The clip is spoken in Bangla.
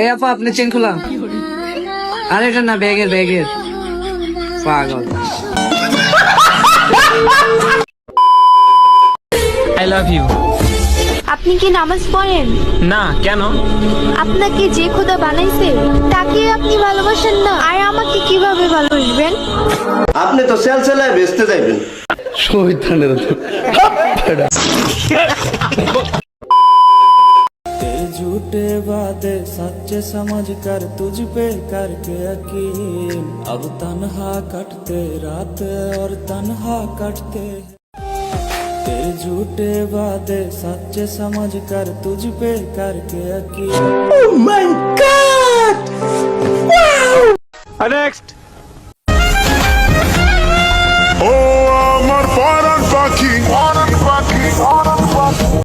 এই আপা আপনি চেন খোলা। আরে এটা না, ব্যাগের পাগল। I love you. আপনি কি নামাজ পড়েন? না, কেন? আপনাকে যে খোদা বানাইছে তাকে আপনি ভালোবাসেন না, আর আমাকে কিভাবে ভালোবাসবেন? আপনি তো সেল সেলায় বেচতে যাইবেন। झूठे वादे सच्चे समझ कर तुझ पे करके यकीन, अब तन्हा कटते रात और तन्हा कटते। तेरे झूठे वादे सच्चे समझ कर तुझ पे करके यकीन। Oh my God!